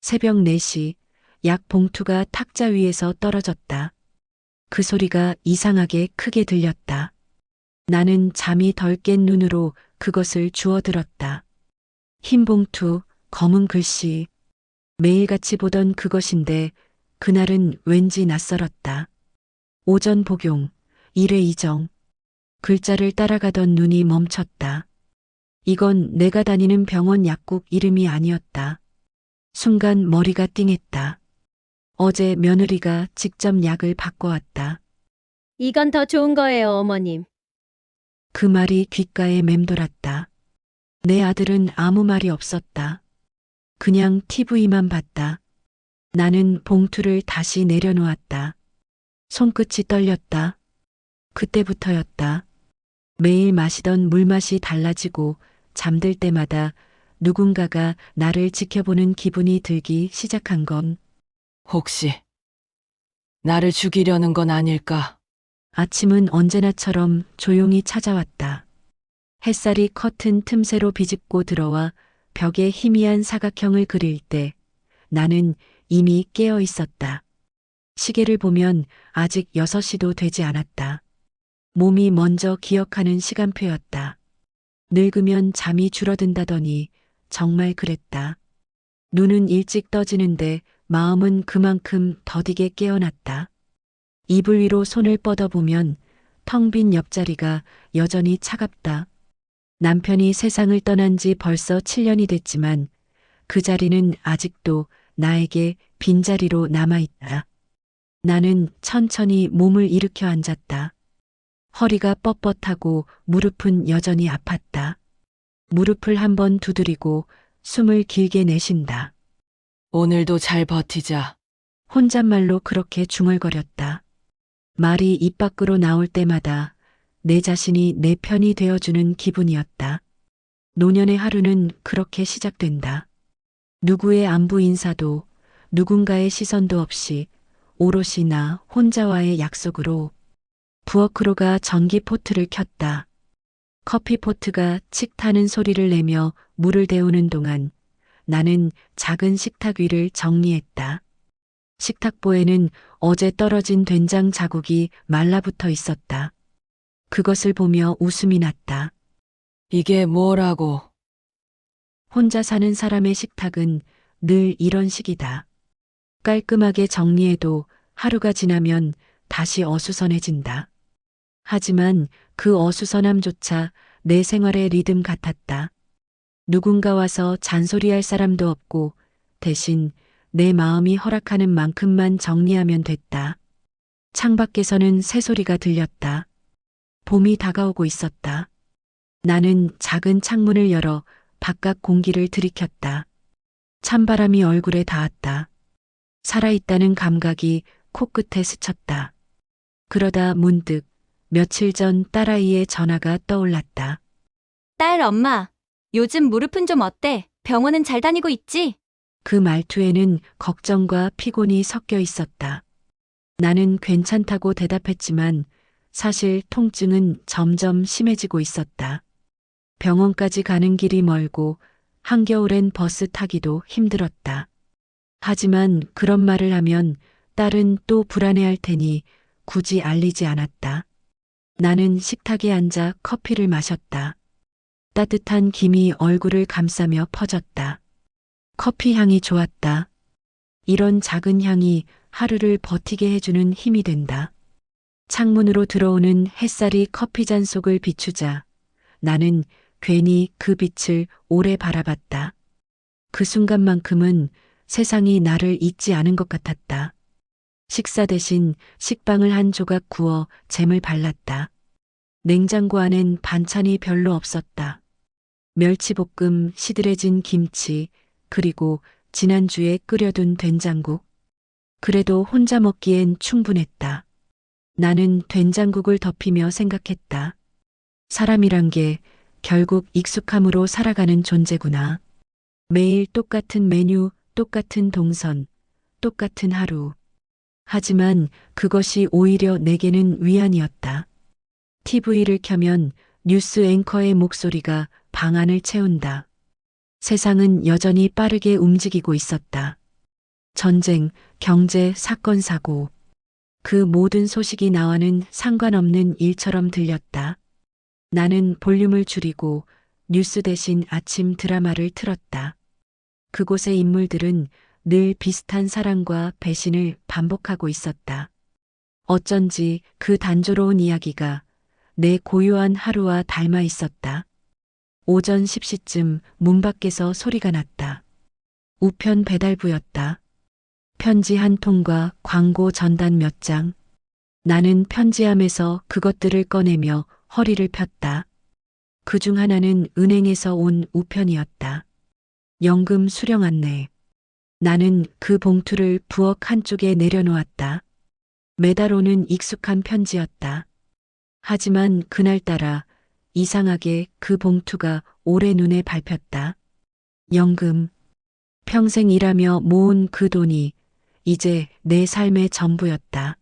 새벽 4시 약 봉투가 탁자 위에서 떨어졌다. 그 소리가 이상하게 크게 들렸다. 나는 잠이 덜 깬 눈으로 그것을 주워들었다. 흰 봉투, 검은 글씨. 매일같이 보던 그것인데 그날은 왠지 낯설었다. 오전 복용, 일회 이정. 글자를 따라가던 눈이 멈췄다. 이건 내가 다니는 병원 약국 이름이 아니었다. 순간 머리가 띵했다. 어제 며느리가 직접 약을 바꿔왔다. 이건 더 좋은 거예요, 어머님. 그 말이 귓가에 맴돌았다. 내 아들은 아무 말이 없었다. 그냥 TV만 봤다. 나는 봉투를 다시 내려놓았다. 손끝이 떨렸다. 그때부터였다. 매일 마시던 물맛이 달라지고 잠들 때마다 누군가가 나를 지켜보는 기분이 들기 시작한 건 혹시 나를 죽이려는 건 아닐까? 아침은 언제나처럼 조용히 찾아왔다. 햇살이 커튼 틈새로 비집고 들어와 벽에 희미한 사각형을 그릴 때 나는 이미 깨어 있었다. 시계를 보면 아직 6시도 되지 않았다. 몸이 먼저 기억하는 시간표였다. 늙으면 잠이 줄어든다더니 정말 그랬다. 눈은 일찍 떠지는데 마음은 그만큼 더디게 깨어났다. 이불 위로 손을 뻗어보면 텅 빈 옆자리가 여전히 차갑다. 남편이 세상을 떠난 지 벌써 7년이 됐지만 그 자리는 아직도 나에게 빈자리로 남아있다. 나는 천천히 몸을 일으켜 앉았다. 허리가 뻣뻣하고 무릎은 여전히 아팠다. 무릎을 한번 두드리고 숨을 길게 내쉰다. 오늘도 잘 버티자. 혼잣말로 그렇게 중얼거렸다. 말이 입 밖으로 나올 때마다 내 자신이 내 편이 되어주는 기분이었다. 노년의 하루는 그렇게 시작된다. 누구의 안부 인사도 누군가의 시선도 없이 오롯이 나 혼자와의 약속으로 부엌으로가 전기 포트를 켰다. 커피 포트가 칙 타는 소리를 내며 물을 데우는 동안 나는 작은 식탁 위를 정리했다. 식탁보에는 어제 떨어진 된장 자국이 말라붙어 있었다. 그것을 보며 웃음이 났다. 이게 뭐라고? 혼자 사는 사람의 식탁은 늘 이런 식이다. 깔끔하게 정리해도 하루가 지나면 다시 어수선해진다. 하지만 그 어수선함조차 내 생활의 리듬 같았다. 누군가 와서 잔소리할 사람도 없고 대신 내 마음이 허락하는 만큼만 정리하면 됐다. 창밖에서는 새소리가 들렸다. 봄이 다가오고 있었다. 나는 작은 창문을 열어 바깥 공기를 들이켰다. 찬바람이 얼굴에 닿았다. 살아있다는 감각이 코끝에 스쳤다. 그러다 문득 며칠 전 딸아이의 전화가 떠올랐다. 딸, 엄마. 요즘 무릎은 좀 어때? 병원은 잘 다니고 있지? 그 말투에는 걱정과 피곤이 섞여 있었다. 나는 괜찮다고 대답했지만 사실 통증은 점점 심해지고 있었다. 병원까지 가는 길이 멀고 한겨울엔 버스 타기도 힘들었다. 하지만 그런 말을 하면 딸은 또 불안해할 테니 굳이 알리지 않았다. 나는 식탁에 앉아 커피를 마셨다. 따뜻한 김이 얼굴을 감싸며 퍼졌다. 커피 향이 좋았다. 이런 작은 향이 하루를 버티게 해주는 힘이 된다. 창문으로 들어오는 햇살이 커피잔 속을 비추자 나는 괜히 그 빛을 오래 바라봤다. 그 순간만큼은 세상이 나를 잊지 않은 것 같았다. 식사 대신 식빵을 한 조각 구워 잼을 발랐다. 냉장고 안엔 반찬이 별로 없었다. 멸치볶음, 시들해진 김치, 그리고 지난주에 끓여둔 된장국. 그래도 혼자 먹기엔 충분했다. 나는 된장국을 덮이며 생각했다. 사람이란 게 결국 익숙함으로 살아가는 존재구나. 매일 똑같은 메뉴, 똑같은 동선, 똑같은 하루. 하지만 그것이 오히려 내게는 위안이었다. TV를 켜면 뉴스 앵커의 목소리가 방 안을 채운다. 세상은 여전히 빠르게 움직이고 있었다. 전쟁, 경제, 사건, 사고. 그 모든 소식이 나와는 상관없는 일처럼 들렸다. 나는 볼륨을 줄이고 뉴스 대신 아침 드라마를 틀었다. 그곳의 인물들은 늘 비슷한 사랑과 배신을 반복하고 있었다. 어쩐지 그 단조로운 이야기가 내 고요한 하루와 닮아 있었다. 오전 10시쯤 문 밖에서 소리가 났다. 우편 배달부였다. 편지 한 통과 광고 전단 몇 장. 나는 편지함에서 그것들을 꺼내며 허리를 폈다. 그중 하나는 은행에서 온 우편이었다. 연금 수령 안내. 나는 그 봉투를 부엌 한쪽에 내려놓았다. 매달 오는 익숙한 편지였다. 하지만 그날따라 이상하게 그 봉투가 오래 눈에 밟혔다. 연금. 평생 일하며 모은 그 돈이 이제 내 삶의 전부였다.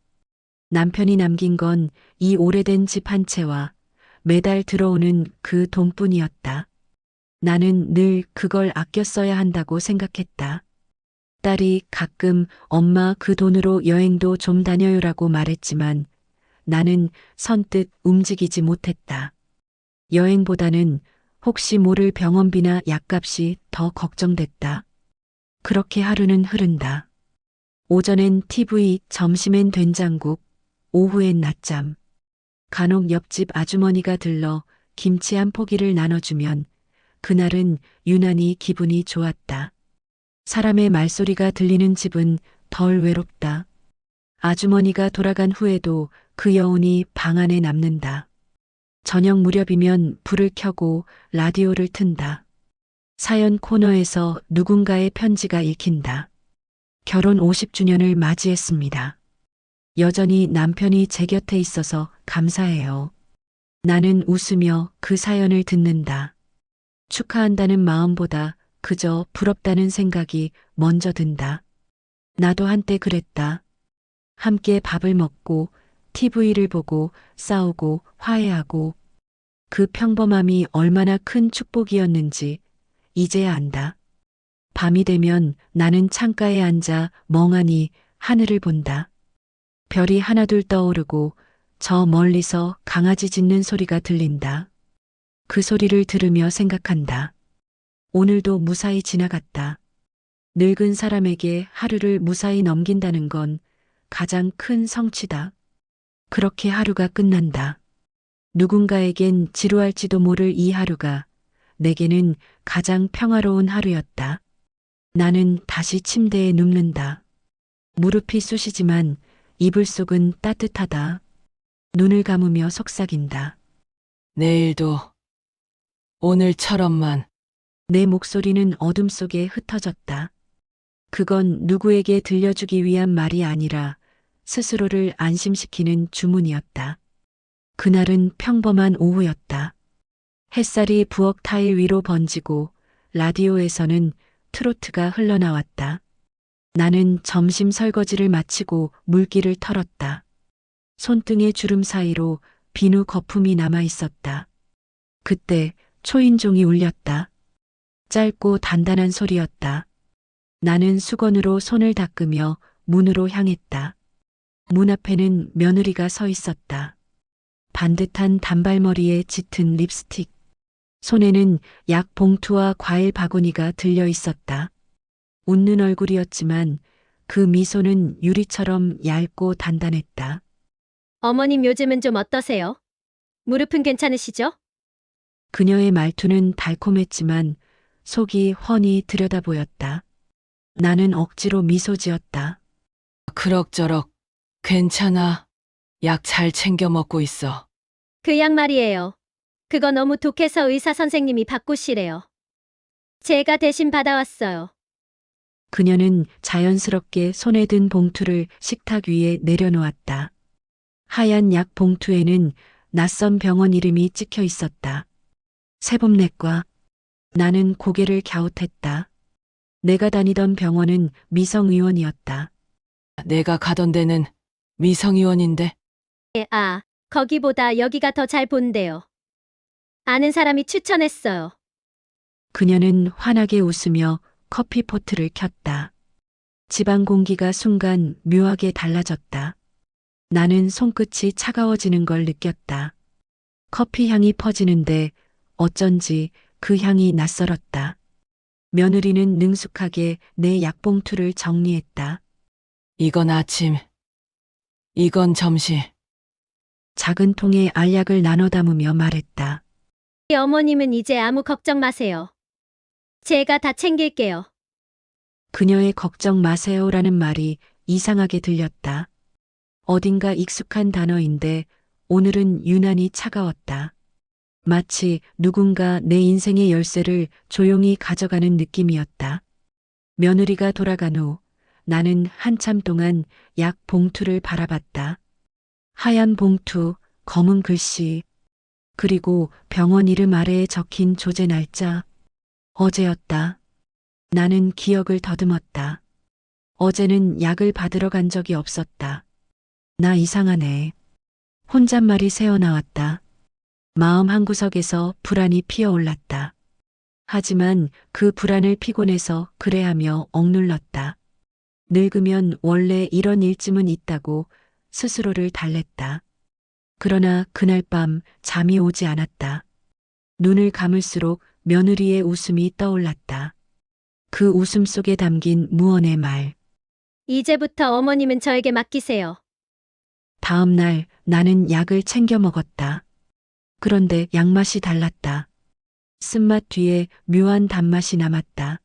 남편이 남긴 건 이 오래된 집 한 채와 매달 들어오는 그 돈뿐이었다. 나는 늘 그걸 아껴 써야 한다고 생각했다. 딸이 가끔 엄마 그 돈으로 여행도 좀 다녀요라고 말했지만 나는 선뜻 움직이지 못했다. 여행보다는 혹시 모를 병원비나 약값이 더 걱정됐다. 그렇게 하루는 흐른다. 오전엔 TV, 점심엔 된장국, 오후엔 낮잠. 간혹 옆집 아주머니가 들러 김치 한 포기를 나눠주면 그날은 유난히 기분이 좋았다. 사람의 말소리가 들리는 집은 덜 외롭다. 아주머니가 돌아간 후에도 그 여운이 방 안에 남는다. 저녁 무렵이면 불을 켜고 라디오를 튼다. 사연 코너에서 누군가의 편지가 읽힌다. 결혼 50주년을 맞이했습니다. 여전히 남편이 제 곁에 있어서 감사해요. 나는 웃으며 그 사연을 듣는다. 축하한다는 마음보다 그저 부럽다는 생각이 먼저 든다. 나도 한때 그랬다. 함께 밥을 먹고 TV를 보고 싸우고 화해하고 그 평범함이 얼마나 큰 축복이었는지 이제야 안다. 밤이 되면 나는 창가에 앉아 멍하니 하늘을 본다. 별이 하나둘 떠오르고 저 멀리서 강아지 짖는 소리가 들린다. 그 소리를 들으며 생각한다. 오늘도 무사히 지나갔다. 늙은 사람에게 하루를 무사히 넘긴다는 건 가장 큰 성취다. 그렇게 하루가 끝난다. 누군가에겐 지루할지도 모를 이 하루가 내게는 가장 평화로운 하루였다. 나는 다시 침대에 눕는다. 무릎이 쑤시지만 이불 속은 따뜻하다. 눈을 감으며 속삭인다. 내일도 오늘처럼만. 내 목소리는 어둠 속에 흩어졌다. 그건 누구에게 들려주기 위한 말이 아니라 스스로를 안심시키는 주문이었다. 그날은 평범한 오후였다. 햇살이 부엌 타일 위로 번지고 라디오에서는 트로트가 흘러나왔다. 나는 점심 설거지를 마치고 물기를 털었다. 손등의 주름 사이로 비누 거품이 남아 있었다. 그때 초인종이 울렸다. 짧고 단단한 소리였다. 나는 수건으로 손을 닦으며 문으로 향했다. 문 앞에는 며느리가 서 있었다. 반듯한 단발머리에 짙은 립스틱. 손에는 약 봉투와 과일 바구니가 들려 있었다. 웃는 얼굴이었지만 그 미소는 유리처럼 얇고 단단했다. 어머님 요즘은 좀 어떠세요? 무릎은 괜찮으시죠? 그녀의 말투는 달콤했지만 속이 훤히 들여다보였다. 나는 억지로 미소 지었다. 그럭저럭. 괜찮아. 약 잘 챙겨 먹고 있어. 그 약 말이에요. 그거 너무 독해서 의사 선생님이 바꾸시래요. 제가 대신 받아왔어요. 그녀는 자연스럽게 손에 든 봉투를 식탁 위에 내려놓았다. 하얀 약 봉투에는 낯선 병원 이름이 찍혀 있었다. 세범내과. 나는 고개를 갸웃했다. 내가 다니던 병원은 미성의원이었다. 내가 가던 데는 미성의원인데. 거기보다 여기가 더 잘 본대요. 아는 사람이 추천했어요. 그녀는 환하게 웃으며 커피포트를 켰다. 집안 공기가 순간 묘하게 달라졌다. 나는 손끝이 차가워지는 걸 느꼈다. 커피 향이 퍼지는데 어쩐지 그 향이 낯설었다. 며느리는 능숙하게 내 약봉투를 정리했다. 이건 아침, 이건 점심. 작은 통에 알약을 나눠 담으며 말했다. 어머님은 이제 아무 걱정 마세요. 제가 다 챙길게요. 그녀의 걱정 마세요라는 말이 이상하게 들렸다. 어딘가 익숙한 단어인데 오늘은 유난히 차가웠다. 마치 누군가 내 인생의 열쇠를 조용히 가져가는 느낌이었다. 며느리가 돌아간 후 나는 한참 동안 약 봉투를 바라봤다. 하얀 봉투, 검은 글씨, 그리고 병원 이름 아래에 적힌 조제 날짜. 어제였다. 나는 기억을 더듬었다. 어제는 약을 받으러 간 적이 없었다. 나 이상하네. 혼잣말이 새어나왔다. 마음 한구석에서 불안이 피어올랐다. 하지만 그 불안을 피곤해서 그래하며 억눌렀다. 늙으면 원래 이런 일쯤은 있다고 스스로를 달랬다. 그러나 그날 밤 잠이 오지 않았다. 눈을 감을수록 며느리의 웃음이 떠올랐다. 그 웃음 속에 담긴 무언의 말. 이제부터 어머님은 저에게 맡기세요. 다음 날 나는 약을 챙겨 먹었다. 그런데 약맛이 달랐다. 쓴맛 뒤에 묘한 단맛이 남았다.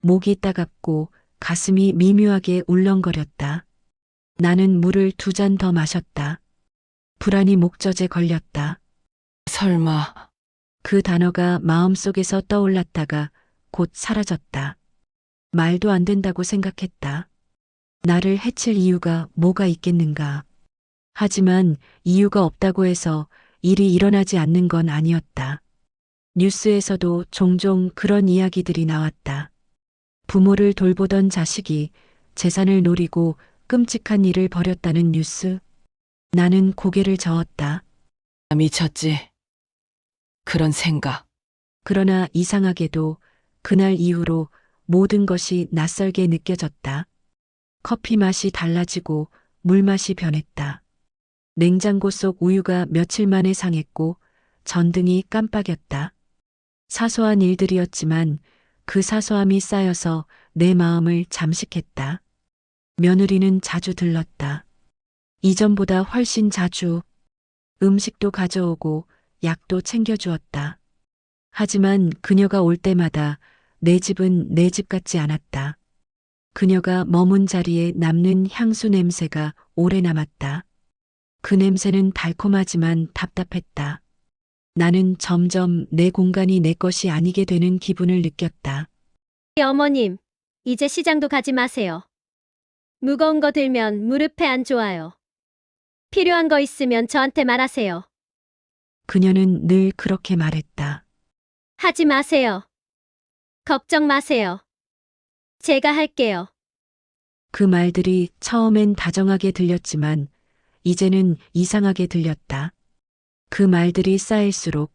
목이 따갑고 가슴이 미묘하게 울렁거렸다. 나는 물을 2잔 더 마셨다. 불안이 목젖에 걸렸다. 설마, 그 단어가 마음속에서 떠올랐다가 곧 사라졌다. 말도 안 된다고 생각했다. 나를 해칠 이유가 뭐가 있겠는가. 하지만 이유가 없다고 해서 일이 일어나지 않는 건 아니었다. 뉴스에서도 종종 그런 이야기들이 나왔다. 부모를 돌보던 자식이 재산을 노리고 끔찍한 일을 벌였다는 뉴스. 나는 고개를 저었다. 미쳤지. 그런 생각. 그러나 이상하게도 그날 이후로 모든 것이 낯설게 느껴졌다. 커피 맛이 달라지고 물 맛이 변했다. 냉장고 속 우유가 며칠 만에 상했고 전등이 깜빡였다. 사소한 일들이었지만 그 사소함이 쌓여서 내 마음을 잠식했다. 며느리는 자주 들렀다. 이전보다 훨씬 자주. 음식도 가져오고 약도 챙겨주었다. 하지만 그녀가 올 때마다 내 집은 내 집 같지 않았다. 그녀가 머문 자리에 남는 향수 냄새가 오래 남았다. 그 냄새는 달콤하지만 답답했다. 나는 점점 내 공간이 내 것이 아니게 되는 기분을 느꼈다. 어머님, 이제 시장도 가지 마세요. 무거운 거 들면 무릎에 안 좋아요. 필요한 거 있으면 저한테 말하세요. 그녀는 늘 그렇게 말했다. 하지 마세요. 걱정 마세요. 제가 할게요. 그 말들이 처음엔 다정하게 들렸지만 이제는 이상하게 들렸다. 그 말들이 쌓일수록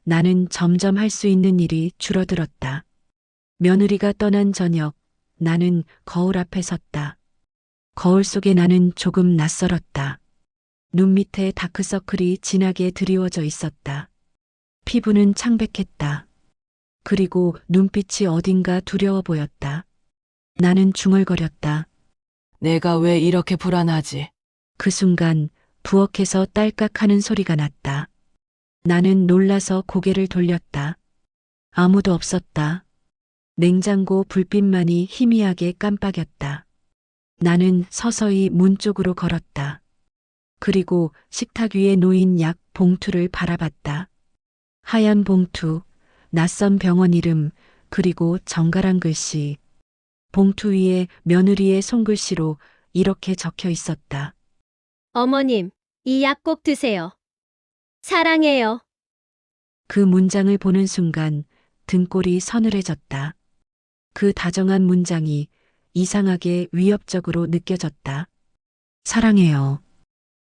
나는 점점 할 수 있는 일이 줄어들었다. 며느리가 떠난 저녁, 나는 거울 앞에 섰다. 거울 속에 나는 조금 낯설었다. 눈 밑에 다크서클이 진하게 드리워져 있었다. 피부는 창백했다. 그리고 눈빛이 어딘가 두려워 보였다. 나는 중얼거렸다. 내가 왜 이렇게 불안하지? 그 순간 부엌에서 딸깍 하는 소리가 났다. 나는 놀라서 고개를 돌렸다. 아무도 없었다. 냉장고 불빛만이 희미하게 깜빡였다. 나는 서서히 문 쪽으로 걸었다. 그리고 식탁 위에 놓인 약 봉투를 바라봤다. 하얀 봉투, 낯선 병원 이름, 그리고 정갈한 글씨. 봉투 위에 며느리의 손글씨로 이렇게 적혀 있었다. 어머님, 이 약 꼭 드세요. 사랑해요. 그 문장을 보는 순간 등골이 서늘해졌다. 그 다정한 문장이 이상하게 위협적으로 느껴졌다. 사랑해요.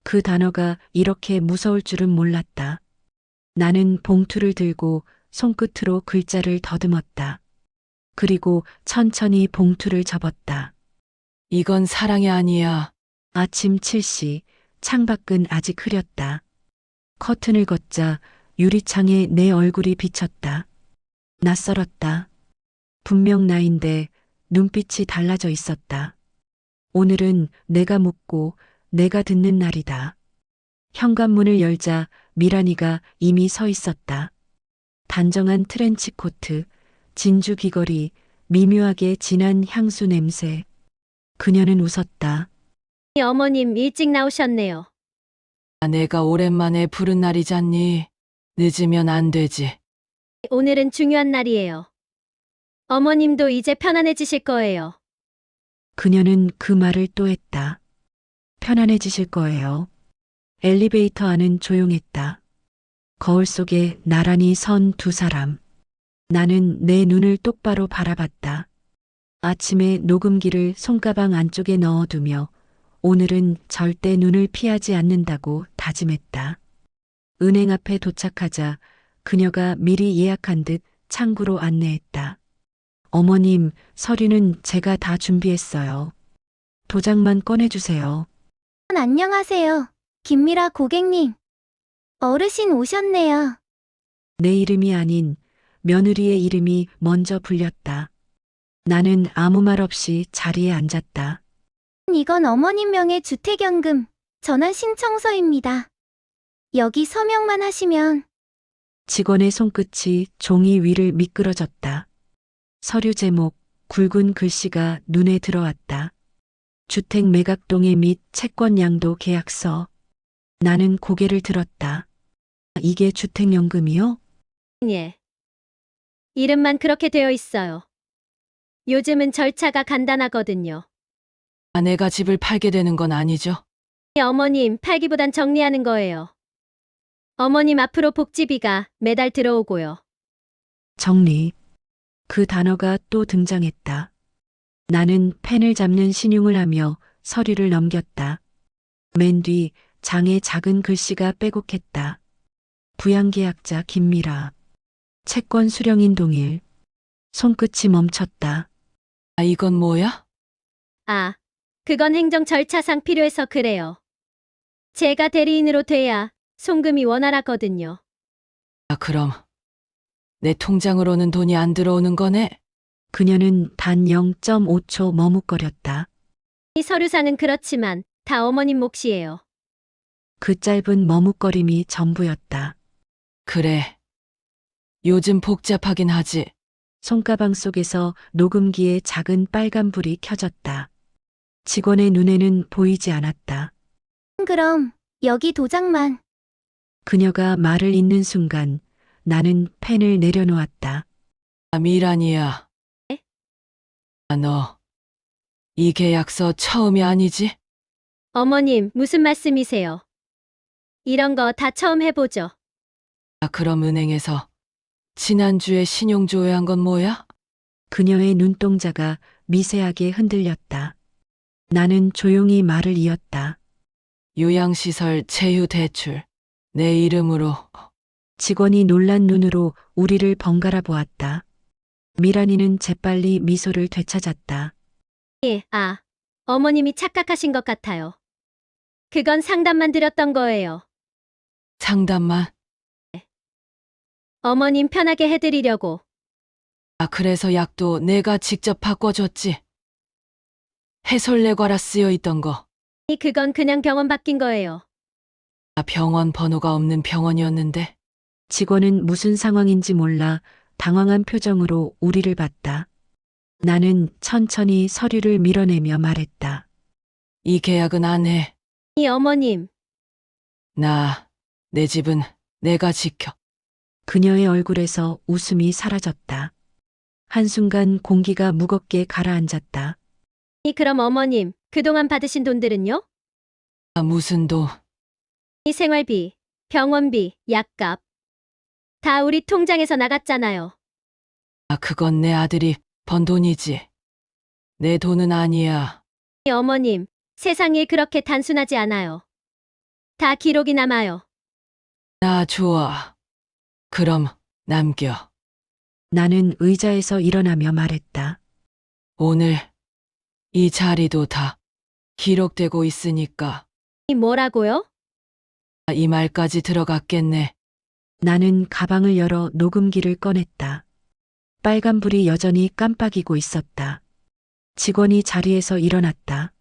그 단어가 이렇게 무서울 줄은 몰랐다. 나는 봉투를 들고 손끝으로 글자를 더듬었다. 그리고 천천히 봉투를 접었다. 이건 사랑이 아니야. 아침 7시, 창밖은 아직 흐렸다. 커튼을 걷자 유리창에 내 얼굴이 비쳤다. 낯설었다. 분명 나인데 눈빛이 달라져 있었다. 오늘은 내가 묻고 내가 듣는 날이다. 현관문을 열자 미란이가 이미 서 있었다. 단정한 트렌치 코트, 진주 귀걸이, 미묘하게 진한 향수 냄새. 그녀는 웃었다. 어머님 일찍 나오셨네요. 내가 오랜만에 부른 날이잖니. 늦으면 안 되지. 오늘은 중요한 날이에요. 어머님도 이제 편안해지실 거예요. 그녀는 그 말을 또 했다. 편안해지실 거예요. 엘리베이터 안은 조용했다. 거울 속에 나란히 선 두 사람. 나는 내 눈을 똑바로 바라봤다. 아침에 녹음기를 손가방 안쪽에 넣어두며 오늘은 절대 눈을 피하지 않는다고 다짐했다. 은행 앞에 도착하자 그녀가 미리 예약한 듯 창구로 안내했다. 어머님, 서류는 제가 다 준비했어요. 도장만 꺼내주세요. 안녕하세요. 김미라 고객님. 어르신 오셨네요. 내 이름이 아닌 며느리의 이름이 먼저 불렸다. 나는 아무 말 없이 자리에 앉았다. 이건 어머님 명의 주택연금 전환 신청서입니다. 여기 서명만 하시면 직원의 손끝이 종이 위를 미끄러졌다. 서류 제목, 굵은 글씨가 눈에 들어왔다. 주택 매각동의 및 채권 양도 계약서. 나는 고개를 들었다. 이게 주택연금이요? 예. 이름만 그렇게 되어 있어요. 요즘은 절차가 간단하거든요. 내가 집을 팔게 되는 건 아니죠? 어머님 팔기보단 정리하는 거예요. 어머님 앞으로 복지비가 매달 들어오고요. 정리. 그 단어가 또 등장했다. 나는 펜을 잡는 신용을 하며 서류를 넘겼다. 맨 뒤 장에 작은 글씨가 빼곡했다. 부양계약자 김미라. 채권 수령인 동일. 손끝이 멈췄다. 이건 뭐야? 아, 그건 행정 절차상 필요해서 그래요. 제가 대리인으로 돼야 송금이 원활하거든요. 그럼 내 통장으로는 돈이 안 들어오는 거네? 그녀는 단 0.5초 머뭇거렸다. 이 서류상은 그렇지만 다 어머님 몫이에요. 그 짧은 머뭇거림이 전부였다. 그래. 요즘 복잡하긴 하지. 손가방 속에서 녹음기에 작은 빨간 불이 켜졌다. 직원의 눈에는 보이지 않았다. 그럼 여기 도장만. 그녀가 말을 잇는 순간 나는 펜을 내려놓았다. 미란이야. 네? 너, 이 계약서 처음이 아니지? 어머님, 무슨 말씀이세요? 이런 거 다 처음 해보죠. 그럼 은행에서 지난주에 신용조회한 건 뭐야? 그녀의 눈동자가 미세하게 흔들렸다. 나는 조용히 말을 이었다. 요양시설 제휴 대출. 내 이름으로. 직원이 놀란 눈으로 우리를 번갈아 보았다. 미란이는 재빨리 미소를 되찾았다. 예, 어머님이 착각하신 것 같아요. 그건 상담만 드렸던 거예요. 상담만. 어머님 편하게 해드리려고. 그래서 약도 내가 직접 바꿔줬지. 해솔레과라 쓰여 있던 거. 그건 그냥 병원 바뀐 거예요. 병원 번호가 없는 병원이었는데. 직원은 무슨 상황인지 몰라 당황한 표정으로 우리를 봤다. 나는 천천히 서류를 밀어내며 말했다. 이 계약은 안 해. 이 어머님, 내 집은 내가 지켜. 그녀의 얼굴에서 웃음이 사라졌다. 한순간 공기가 무겁게 가라앉았다. 그럼 어머님, 그동안 받으신 돈들은요? 무슨 돈? 이 생활비, 병원비, 약값. 다 우리 통장에서 나갔잖아요. 그건 내 아들이 번 돈이지. 내 돈은 아니야. 이 어머님, 세상 일 그렇게 단순하지 않아요. 다 기록이 남아요. 좋아. 그럼 남겨. 나는 의자에서 일어나며 말했다. 오늘 이 자리도 다 기록되고 있으니까 뭐라고요? 이 말까지 들어갔겠네. 나는 가방을 열어 녹음기를 꺼냈다. 빨간불이 여전히 깜빡이고 있었다. 직원이 자리에서 일어났다.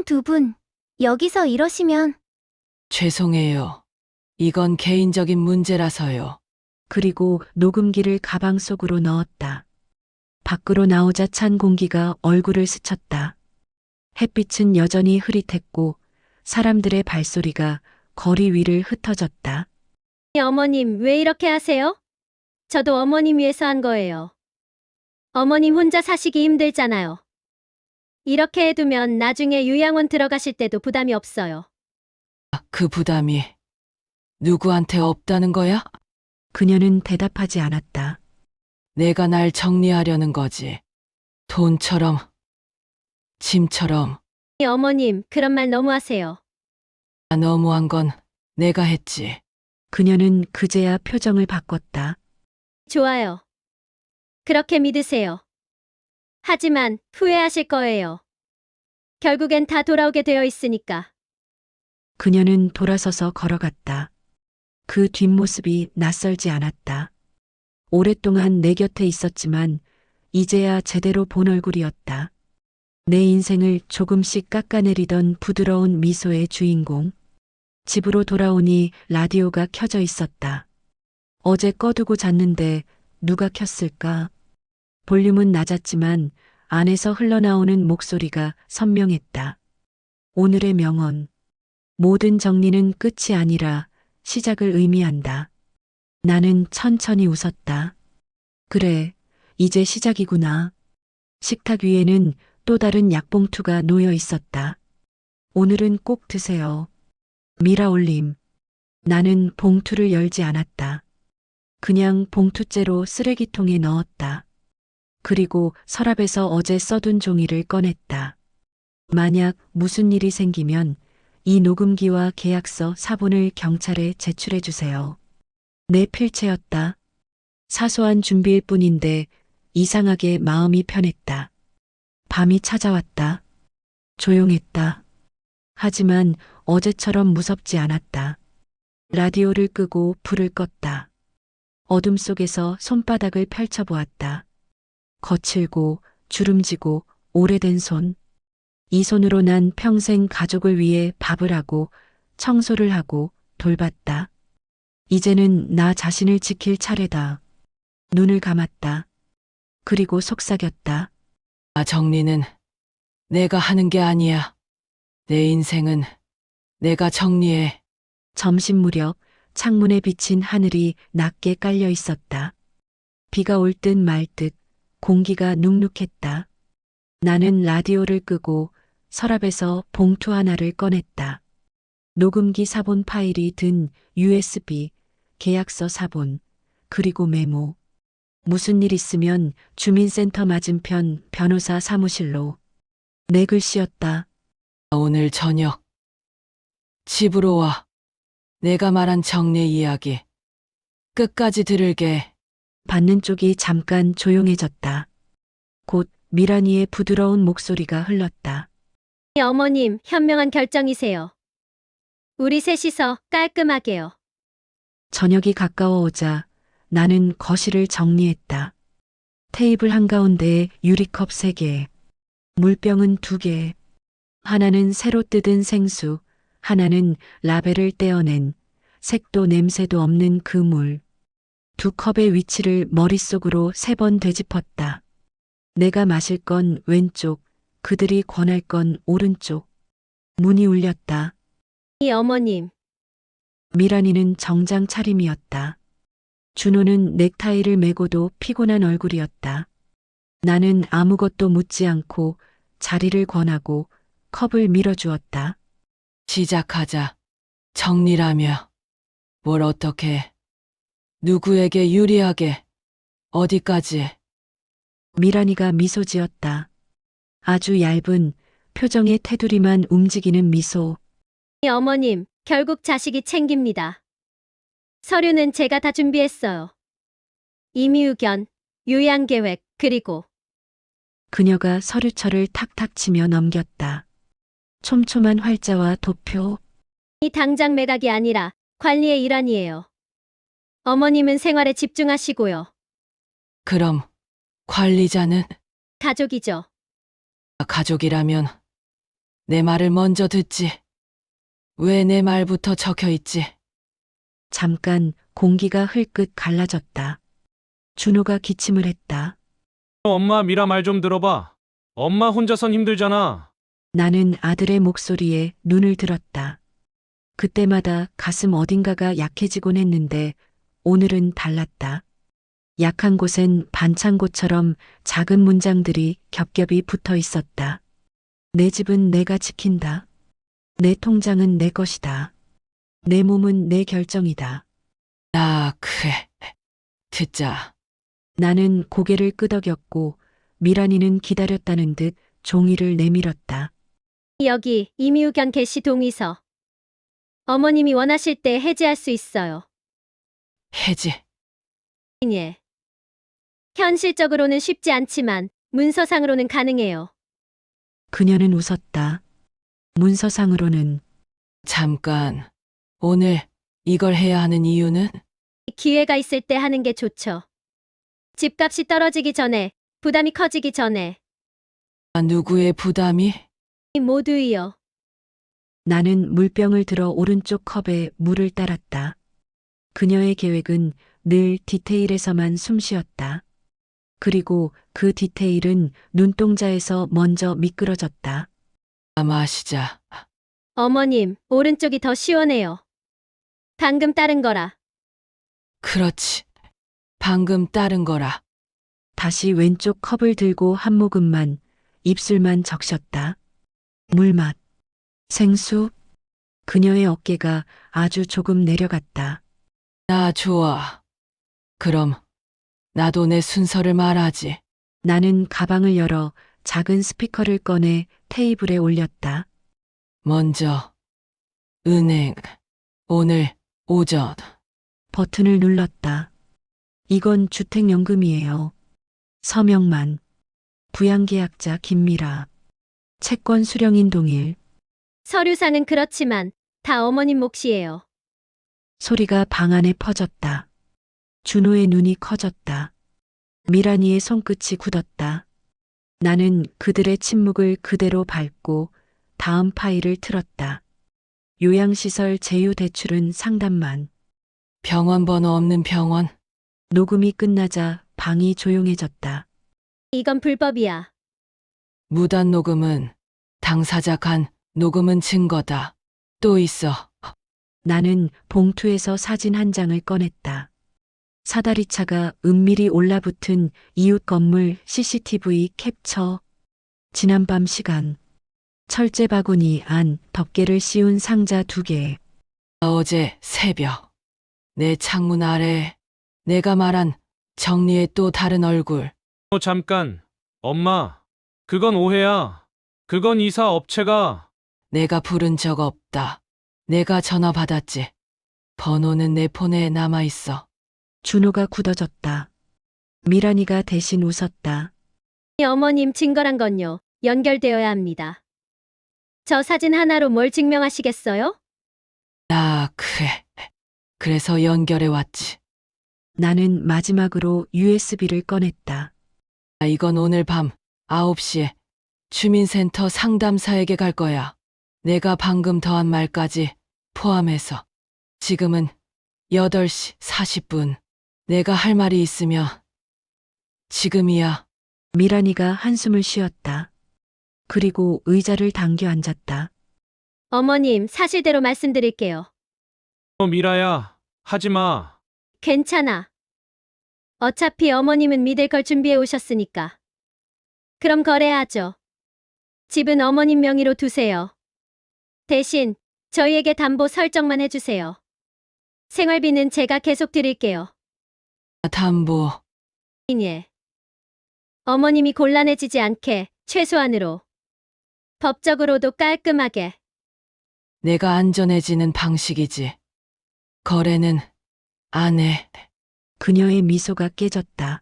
두 분, 여기서 이러시면 죄송해요. 이건 개인적인 문제라서요. 그리고 녹음기를 가방 속으로 넣었다. 밖으로 나오자 찬 공기가 얼굴을 스쳤다. 햇빛은 여전히 흐릿했고 사람들의 발소리가 거리 위를 흩어졌다. 어머님, 왜 이렇게 하세요? 저도 어머님 위해서 한 거예요. 어머님 혼자 사시기 힘들잖아요. 이렇게 해두면 나중에 요양원 들어가실 때도 부담이 없어요. 그 부담이 누구한테 없다는 거야? 그녀는 대답하지 않았다. 내가 날 정리하려는 거지. 돈처럼, 짐처럼. 어머님, 그런 말 너무 하세요. 너무한 건 내가 했지. 그녀는 그제야 표정을 바꿨다. 좋아요. 그렇게 믿으세요. 하지만 후회하실 거예요. 결국엔 다 돌아오게 되어 있으니까. 그녀는 돌아서서 걸어갔다. 그 뒷모습이 낯설지 않았다. 오랫동안 내 곁에 있었지만 이제야 제대로 본 얼굴이었다. 내 인생을 조금씩 깎아내리던 부드러운 미소의 주인공. 집으로 돌아오니 라디오가 켜져 있었다. 어제 꺼두고 잤는데 누가 켰을까? 볼륨은 낮았지만 안에서 흘러나오는 목소리가 선명했다. 오늘의 명언. 모든 정리는 끝이 아니라 시작을 의미한다. 나는 천천히 웃었다. 그래, 이제 시작이구나. 식탁 위에는 또 다른 약봉투가 놓여 있었다. 오늘은 꼭 드세요. 미라 올림. 나는 봉투를 열지 않았다. 그냥 봉투째로 쓰레기통에 넣었다. 그리고 서랍에서 어제 써둔 종이를 꺼냈다. 만약 무슨 일이 생기면 이 녹음기와 계약서 사본을 경찰에 제출해 주세요. 내 필체였다. 사소한 준비일 뿐인데 이상하게 마음이 편했다. 밤이 찾아왔다. 조용했다. 하지만 어제처럼 무섭지 않았다. 라디오를 끄고 불을 껐다. 어둠 속에서 손바닥을 펼쳐보았다. 거칠고 주름지고 오래된 손. 이 손으로 난 평생 가족을 위해 밥을 하고 청소를 하고 돌봤다. 이제는 나 자신을 지킬 차례다. 눈을 감았다. 그리고 속삭였다. 정리는 내가 하는 게 아니야. 내 인생은 내가 정리해. 점심 무렵 창문에 비친 하늘이 낮게 깔려 있었다. 비가 올 듯 말 듯 공기가 눅눅했다. 나는 라디오를 끄고 서랍에서 봉투 하나를 꺼냈다. 녹음기 사본 파일이 든 USB, 계약서 사본, 그리고 메모. 무슨 일 있으면 주민센터 맞은편 변호사 사무실로. 내 글씨였다. 오늘 저녁 집으로 와. 내가 말한 정리 이야기 끝까지 들을게. 받는 쪽이 잠깐 조용해졌다. 곧 미란이의 부드러운 목소리가 흘렀다. 어머님, 현명한 결정이세요. 우리 셋이서 깔끔하게요. 저녁이 가까워오자 나는 거실을 정리했다. 테이블 한가운데에 유리컵 3개, 물병은 2개, 하나는 새로 뜯은 생수, 하나는 라벨을 떼어낸 색도 냄새도 없는 그 물. 2컵의 위치를 머릿속으로 3번 되짚었다. 내가 마실 건 왼쪽, 그들이 권할 건 오른쪽. 문이 울렸다. 어머님, 미란이는 정장 차림이었다. 준호는 넥타이를 메고도 피곤한 얼굴이었다. 나는 아무것도 묻지 않고 자리를 권하고 컵을 밀어주었다. 시작하자. 정리라며. 뭘 어떻게, 누구에게 유리하게, 어디까지. 미란이가 미소 지었다. 아주 얇은 표정의 테두리만 움직이는 미소. 어머님, 결국 자식이 챙깁니다. 서류는 제가 다 준비했어요. 임의의견, 요양계획, 그리고 그녀가 서류철을 탁탁 치며 넘겼다. 촘촘한 활자와 도표. 이 당장 매각이 아니라 관리의 일환이에요. 어머님은 생활에 집중하시고요. 그럼 관리자는 가족이죠. 가족이라면 내 말을 먼저 듣지. 왜 내 말부터 적혀 있지? 잠깐 공기가 흘끗 갈라졌다. 준호가 기침을 했다. 엄마 미라 말 좀 들어봐. 엄마 혼자선 힘들잖아. 나는 아들의 목소리에 눈을 들었다. 그때마다 가슴 어딘가가 약해지곤 했는데 오늘은 달랐다. 약한 곳엔 반창고처럼 작은 문장들이 겹겹이 붙어 있었다. 내 집은 내가 지킨다. 내 통장은 내 것이다. 내 몸은 내 결정이다. 그래. 듣자. 나는 고개를 끄덕였고 미란이는 기다렸다는 듯 종이를 내밀었다. 여기 임의우견 개시 동의서. 어머님이 원하실 때 해지할 수 있어요. 해지. 예. 현실적으로는 쉽지 않지만 문서상으로는 가능해요. 그녀는 웃었다. 문서상으로는. 잠깐. 오늘 이걸 해야 하는 이유는? 기회가 있을 때 하는 게 좋죠. 집값이 떨어지기 전에, 부담이 커지기 전에. 누구의 부담이? 모두이요. 나는 물병을 들어 오른쪽 컵에 물을 따랐다. 그녀의 계획은 늘 디테일에서만 숨쉬었다. 그리고 그 디테일은 눈동자에서 먼저 미끄러졌다. 마시자. 어머님, 오른쪽이 더 시원해요. 방금 따른 거라. 그렇지. 방금 따른 거라. 다시 왼쪽 컵을 들고 한 모금만, 입술만 적셨다. 물맛. 생수. 그녀의 어깨가 아주 조금 내려갔다. 나 좋아. 그럼 나도 내 순서를 말하지. 나는 가방을 열어 작은 스피커를 꺼내 테이블에 올렸다. 먼저 은행. 오늘 오전. 버튼을 눌렀다. 이건 주택연금이에요. 서명만. 부양계약자 김미라. 채권 수령인 동일. 서류상은 그렇지만 다 어머님 몫이에요. 소리가 방 안에 퍼졌다. 준호의 눈이 커졌다. 미란이의 손끝이 굳었다. 나는 그들의 침묵을 그대로 밟고 다음 파일을 틀었다. 요양시설 제휴대출은 상담만. 병원 번호 없는 병원. 녹음이 끝나자 방이 조용해졌다. 이건 불법이야. 무단 녹음은 당사자 간 녹음은 증거다. 또 있어. 나는 봉투에서 사진 한 장을 꺼냈다. 사다리차가 은밀히 올라붙은 이웃 건물 CCTV 캡처. 지난밤 시간. 철제 바구니 안 덮개를 씌운 상자 2개. 어제 새벽. 내 창문 아래 내가 말한 정리의 또 다른 얼굴. 잠깐. 엄마. 그건 오해야. 그건 이사 업체가. 내가 부른 적 없다. 내가 전화 받았지. 번호는 내 폰에 남아 있어. 준호가 굳어졌다. 미란이가 대신 웃었다. 어머님 증거란 건요. 연결되어야 합니다. 저 사진 하나로 뭘 증명하시겠어요? 그래. 그래서 연결해 왔지. 나는 마지막으로 USB를 꺼냈다. 이건 오늘 밤 9시에 주민센터 상담사에게 갈 거야. 내가 방금 더한 말까지 포함해서. 지금은 8시 40분. 내가 할 말이 있으면 지금이야. 미란이가 한숨을 쉬었다. 그리고 의자를 당겨 앉았다. 어머님, 사실대로 말씀드릴게요. 미라야. 하지 마. 괜찮아. 어차피 어머님은 믿을 걸 준비해 오셨으니까. 그럼 거래하죠. 집은 어머님 명의로 두세요. 대신 저희에게 담보 설정만 해주세요. 생활비는 제가 계속 드릴게요. 담보. 예. 어머님이 곤란해지지 않게 최소한으로. 법적으로도 깔끔하게. 내가 안전해지는 방식이지. 거래는 안 해. 그녀의 미소가 깨졌다.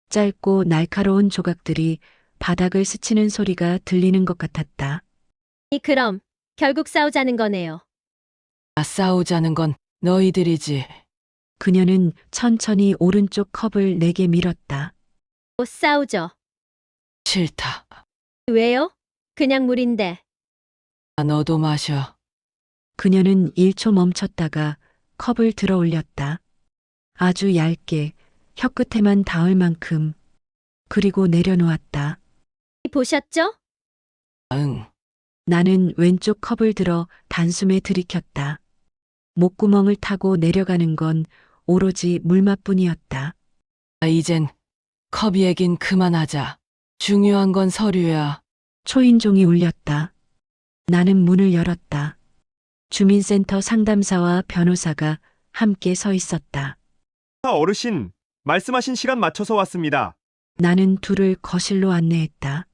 짧고 날카로운 조각들이 바닥을 스치는 소리가 들리는 것 같았다. 그럼 결국 싸우자는 거네요. 싸우자는 건 너희들이지. 그녀는 천천히 오른쪽 컵을 내게 밀었다. 싸우죠. 싫다. 왜요? 그냥 물인데. 너도 마셔. 그녀는 1초 멈췄다가 컵을 들어 올렸다. 아주 얇게 혀끝에만 닿을 만큼. 그리고 내려놓았다. 보셨죠? 응. 나는 왼쪽 컵을 들어 단숨에 들이켰다. 목구멍을 타고 내려가는 건 오로지 물맛뿐이었다. 이젠 컵 얘긴 그만하자. 중요한 건 서류야. 초인종이 울렸다. 나는 문을 열었다. 주민센터 상담사와 변호사가 함께 서 있었다. 어르신, 말씀하신 시간 맞춰서 왔습니다. 나는 둘을 거실로 안내했다.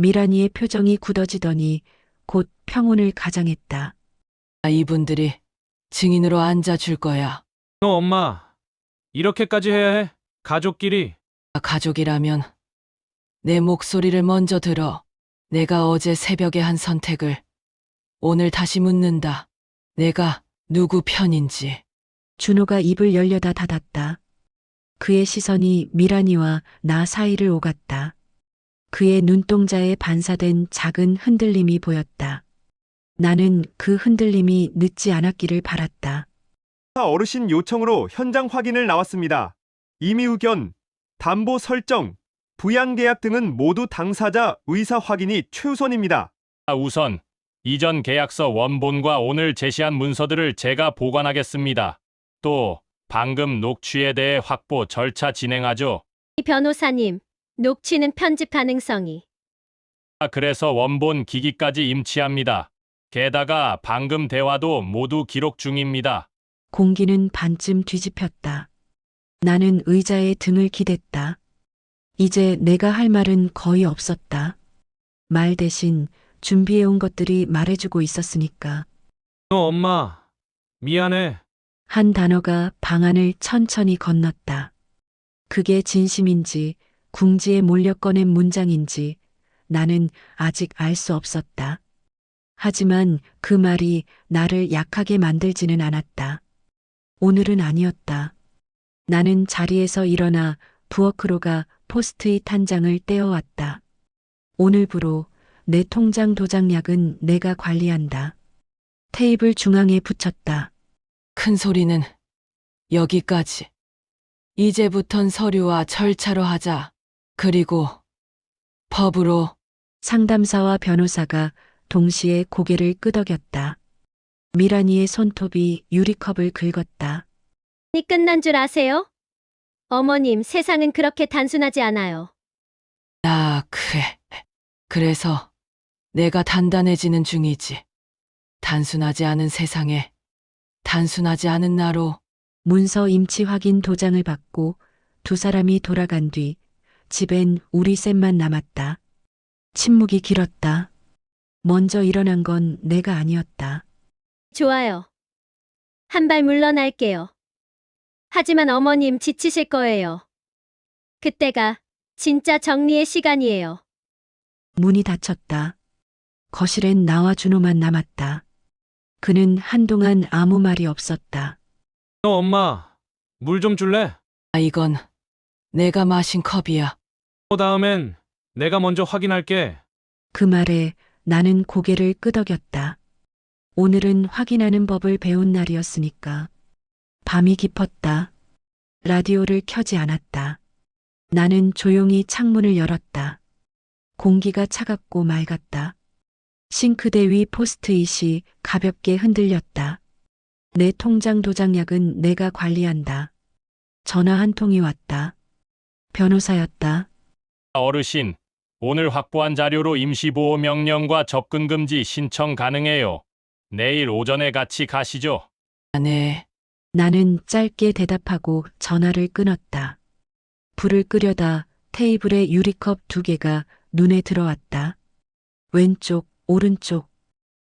미란이의 표정이 굳어지더니 곧 평온을 가장했다. 이분들이 증인으로 앉아줄 거야. 너 엄마, 이렇게까지 해야 해? 가족끼리? 가족이라면 내 목소리를 먼저 들어. 내가 어제 새벽에 한 선택을 오늘 다시 묻는다. 내가 누구 편인지. 준호가 입을 열려다 닫았다. 그의 시선이 미란이와 나 사이를 오갔다. 그의 눈동자에 반사된 작은 흔들림이 보였다. 나는 그 흔들림이 늦지 않았기를 바랐다. 어르신 요청으로 현장 확인을 나왔습니다. 임의 의견, 담보 설정, 부양계약 등은 모두 당사자 의사 확인이 최우선입니다. 우선 이전 계약서 원본과 오늘 제시한 문서들을 제가 보관하겠습니다. 또 방금 녹취에 대해 확보 절차 진행하죠. 변호사님, 녹취는 편집 가능성이. 그래서 원본 기기까지 임치합니다. 게다가 방금 대화도 모두 기록 중입니다. 공기는 반쯤 뒤집혔다. 나는 의자에 등을 기댔다. 이제 내가 할 말은 거의 없었다. 말 대신 준비해온 것들이 말해주고 있었으니까. 너 엄마, 미안해. 한 단어가 방안을 천천히 건넜다. 그게 진심인지 궁지에 몰려 꺼낸 문장인지 나는 아직 알 수 없었다. 하지만 그 말이 나를 약하게 만들지는 않았다. 오늘은 아니었다. 나는 자리에서 일어나 부엌으로 가 포스트잇 한 장을 떼어왔다. 오늘부로 내 통장 도장약은 내가 관리한다. 테이블 중앙에 붙였다. 큰 소리는 여기까지. 이제부턴 서류와 절차로 하자. 그리고 법으로. 상담사와 변호사가 동시에 고개를 끄덕였다. 미란이의 손톱이 유리컵을 긁었다. 이 끝난 줄 아세요? 어머님, 세상은 그렇게 단순하지 않아요. 그래. 그래서 내가 단단해지는 중이지. 단순하지 않은 세상에 단순하지 않은 나로. 문서 임치 확인 도장을 받고 두 사람이 돌아간 뒤 집엔 우리 셋만 남았다. 침묵이 길었다. 먼저 일어난 건 내가 아니었다. 좋아요. 한 발 물러날게요. 하지만 어머님 지치실 거예요. 그때가 진짜 정리의 시간이에요. 문이 닫혔다. 거실엔 나와 준호만 남았다. 그는 한동안 아무 말이 없었다. 너 엄마, 물 좀 줄래? 이건 내가 마신 컵이야. 다음엔 내가 먼저 확인할게. 그 말에 나는 고개를 끄덕였다. 오늘은 확인하는 법을 배운 날이었으니까. 밤이 깊었다. 라디오를 켜지 않았다. 나는 조용히 창문을 열었다. 공기가 차갑고 맑았다. 싱크대 위 포스트잇이 가볍게 흔들렸다. 내 통장 도장약은 내가 관리한다. 전화 한 통이 왔다. 변호사였다. 어르신, 오늘 확보한 자료로 임시보호 명령과 접근 금지 신청 가능해요. 내일 오전에 같이 가시죠. 네. 나는 짧게 대답하고 전화를 끊었다. 불을 끄려다 테이블에 유리컵 2개가 눈에 들어왔다. 왼쪽, 오른쪽.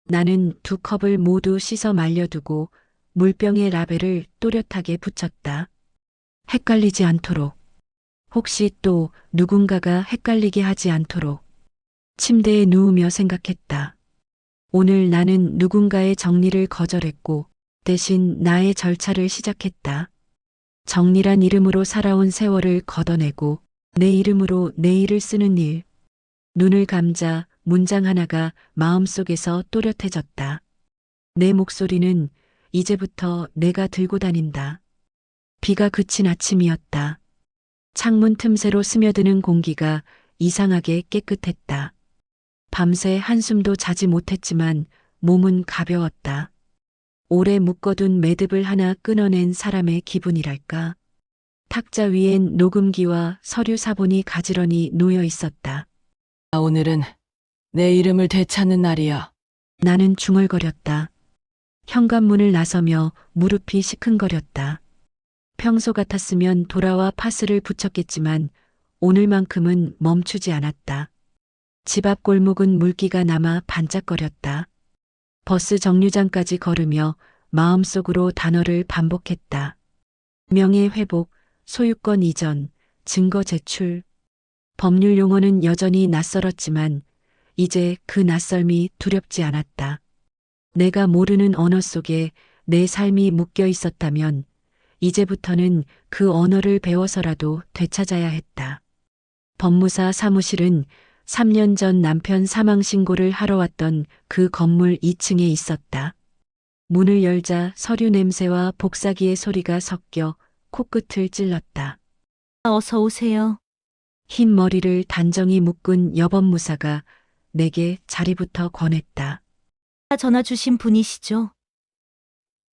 나는 두 컵을 모두 씻어 말려두고 물병에 라벨을 또렷하게 붙였다. 헷갈리지 않도록. 혹시 또 누군가가 헷갈리게 하지 않도록 침대에 누우며 생각했다. 오늘 나는 누군가의 정리를 거절했고 대신 나의 절차를 시작했다. 정리란 이름으로 살아온 세월을 걷어내고 내 이름으로 내일을 쓰는 일. 눈을 감자 문장 하나가 마음속에서 또렷해졌다. 내 목소리는 이제부터 내가 들고 다닌다. 비가 그친 아침이었다. 창문 틈새로 스며드는 공기가 이상하게 깨끗했다. 밤새 한숨도 자지 못했지만 몸은 가벼웠다. 오래 묶어둔 매듭을 하나 끊어낸 사람의 기분이랄까. 탁자 위엔 녹음기와 서류 사본이 가지런히 놓여 있었다. 오늘은 내 이름을 되찾는 날이야. 나는 중얼거렸다. 현관문을 나서며 무릎이 시큰거렸다. 평소 같았으면 돌아와 파스를 붙였겠지만 오늘만큼은 멈추지 않았다. 집 앞 골목은 물기가 남아 반짝거렸다. 버스 정류장까지 걸으며 마음속으로 단어를 반복했다. 명예 회복, 소유권 이전, 증거 제출. 법률 용어는 여전히 낯설었지만 이제 그 낯설미 두렵지 않았다. 내가 모르는 언어 속에 내 삶이 묶여 있었다면 이제부터는 그 언어를 배워서라도 되찾아야 했다. 법무사 사무실은 3년 전 남편 사망 신고를 하러 왔던 그 건물 2층에 있었다. 문을 열자 서류 냄새와 복사기의 소리가 섞여 코끝을 찔렀다. 어서 오세요. 흰 머리를 단정히 묶은 여법무사가 내게 자리부터 권했다. 전화 주신 분이시죠?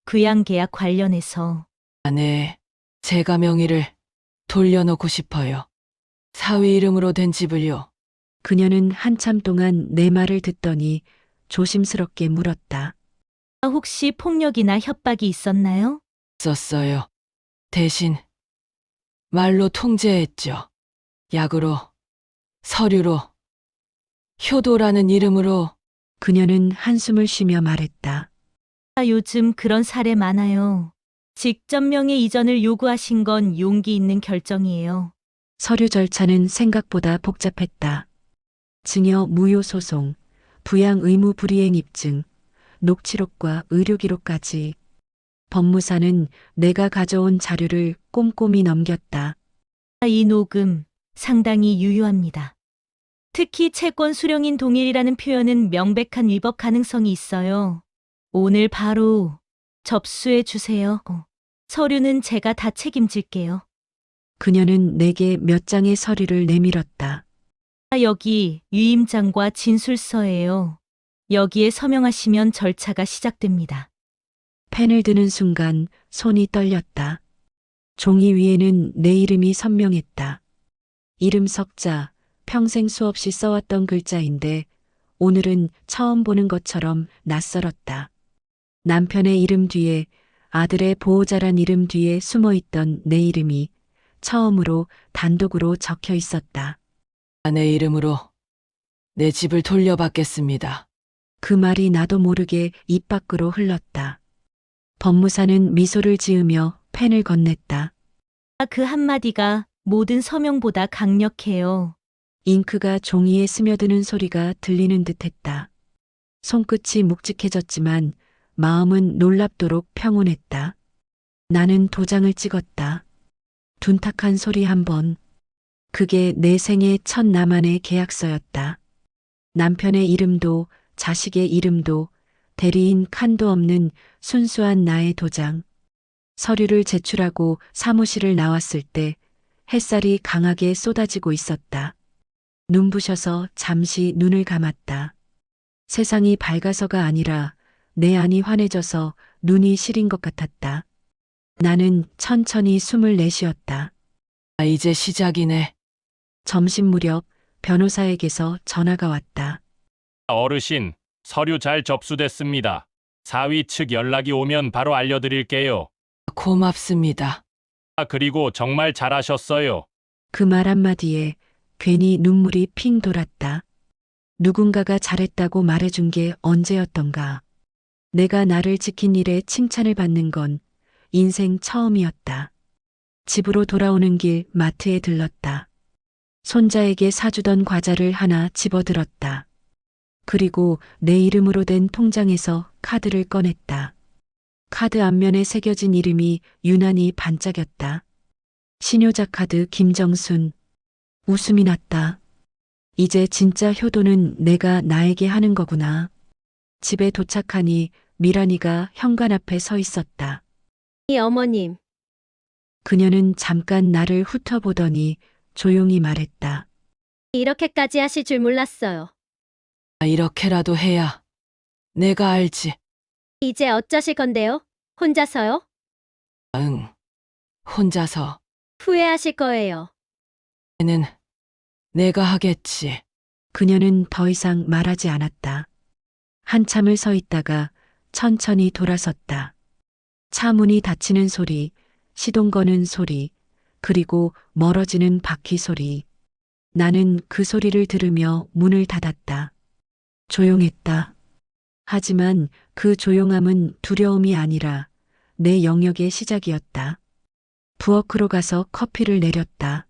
귀양계약 관련해서. 네, 제가 명의를 돌려놓고 싶어요. 사위 이름으로 된 집을요. 그녀는 한참 동안 내 말을 듣더니 조심스럽게 물었다. 혹시 폭력이나 협박이 있었나요? 썼어요. 대신 말로 통제했죠. 약으로, 서류로, 효도라는 이름으로. 그녀는 한숨을 쉬며 말했다. 요즘 그런 사례 많아요. 직접 명의 이전을 요구하신 건 용기 있는 결정이에요. 서류 절차는 생각보다 복잡했다. 증여 무효 소송, 부양 의무 불이행 입증, 녹취록과 의료기록까지. 법무사는 내가 가져온 자료를 꼼꼼히 넘겼다. 이 녹음 상당히 유효합니다. 특히 채권 수령인 동일이라는 표현은 명백한 위법 가능성이 있어요. 오늘 바로 접수해 주세요. 서류는 제가 다 책임질게요. 그녀는 내게 몇 장의 서류를 내밀었다. 여기 유임장과 진술서예요. 여기에 서명하시면 절차가 시작됩니다. 펜을 드는 순간 손이 떨렸다. 종이 위에는 내 이름이 선명했다. 이름 석자, 평생 수없이 써왔던 글자인데 오늘은 처음 보는 것처럼 낯설었다. 남편의 이름 뒤에, 아들의 보호자란 이름 뒤에 숨어있던 내 이름이 처음으로 단독으로 적혀 있었다. 내 이름으로 내 집을 돌려받겠습니다. 그 말이 나도 모르게 입 밖으로 흘렀다. 법무사는 미소를 지으며 펜을 건넸다. 그 한마디가 모든 서명보다 강력해요. 잉크가 종이에 스며드는 소리가 들리는 듯했다. 손끝이 묵직해졌지만 마음은 놀랍도록 평온했다. 나는 도장을 찍었다. 둔탁한 소리 한 번. 그게 내 생애 첫 나만의 계약서였다. 남편의 이름도 자식의 이름도 대리인 칸도 없는 순수한 나의 도장. 서류를 제출하고 사무실을 나왔을 때 햇살이 강하게 쏟아지고 있었다. 눈부셔서 잠시 눈을 감았다. 세상이 밝아서가 아니라 내 안이 환해져서 눈이 시린 것 같았다. 나는 천천히 숨을 내쉬었다. 이제 시작이네. 점심 무렵 변호사에게서 전화가 왔다. 어르신, 서류 잘 접수됐습니다. 사위 측 연락이 오면 바로 알려드릴게요. 고맙습니다. 그리고 정말 잘하셨어요. 그 말 한마디에 괜히 눈물이 핑 돌았다. 누군가가 잘했다고 말해준 게 언제였던가. 내가 나를 지킨 일에 칭찬을 받는 건 인생 처음이었다. 집으로 돌아오는 길 마트에 들렀다. 손자에게 사주던 과자를 하나 집어들었다. 그리고 내 이름으로 된 통장에서 카드를 꺼냈다. 카드 앞면에 새겨진 이름이 유난히 반짝였다. 신효자 카드 김정순. 웃음이 났다. 이제 진짜 효도는 내가 나에게 하는 거구나. 집에 도착하니 미란이가 현관 앞에 서 있었다. 이 어머님, 그녀는 잠깐 나를 훑어보더니 조용히 말했다. 이렇게까지 하실 줄 몰랐어요. 이렇게라도 해야 내가 알지. 이제 어쩌실 건데요? 혼자서요? 응. 혼자서 후회하실 거예요. 는 내가 하겠지. 그녀는 더 이상 말하지 않았다. 한참을 서 있다가 천천히 돌아섰다. 차 문이 닫히는 소리, 시동 거는 소리, 그리고 멀어지는 바퀴 소리. 나는 그 소리를 들으며 문을 닫았다. 조용했다. 하지만 그 조용함은 두려움이 아니라 내 영역의 시작이었다. 부엌으로 가서 커피를 내렸다.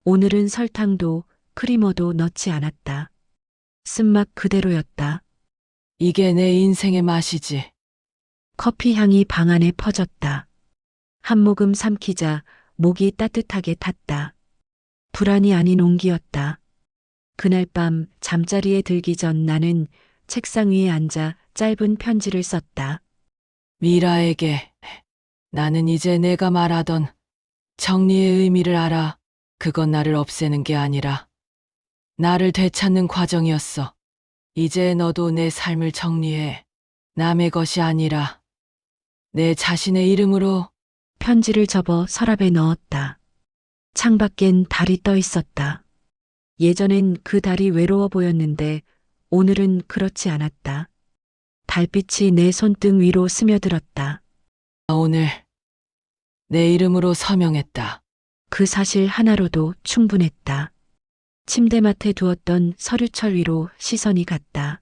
오늘은 설탕도 크리머도 넣지 않았다. 쓴맛 그대로였다. 이게 내 인생의 맛이지. 커피 향이 방 안에 퍼졌다. 한 모금 삼키자 목이 따뜻하게 탔다. 불안이 아닌 온기였다. 그날 밤 잠자리에 들기 전 나는 책상 위에 앉아 짧은 편지를 썼다. 미라에게 나는 이제 내가 말하던 정리의 의미를 알아. 그건 나를 없애는 게 아니라 나를 되찾는 과정이었어. 이제 너도 내 삶을 정리해. 남의 것이 아니라 내 자신의 이름으로. 편지를 접어 서랍에 넣었다. 창밖엔 달이 떠 있었다. 예전엔 그 달이 외로워 보였는데 오늘은 그렇지 않았다. 달빛이 내 손등 위로 스며들었다. 오늘 내 이름으로 서명했다. 그 사실 하나로도 충분했다. 침대맡에 두었던 서류철 위로 시선이 갔다.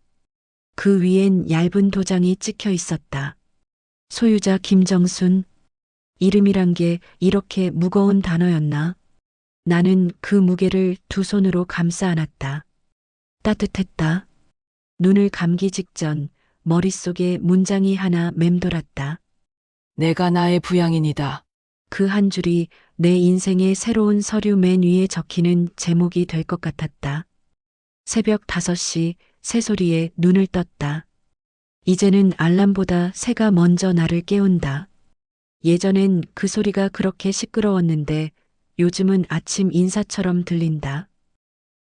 그 위엔 얇은 도장이 찍혀 있었다. 소유자 김정순. 이름이란 게 이렇게 무거운 단어였나? 나는 그 무게를 두 손으로 감싸 안았다. 따뜻했다. 눈을 감기 직전 머릿속에 문장이 하나 맴돌았다. 내가 나의 부양인이다. 그 한 줄이 내 인생의 새로운 서류 맨 위에 적히는 제목이 될 것 같았다. 새벽 5시 새소리에 눈을 떴다. 이제는 알람보다 새가 먼저 나를 깨운다. 예전엔 그 소리가 그렇게 시끄러웠는데 요즘은 아침 인사처럼 들린다.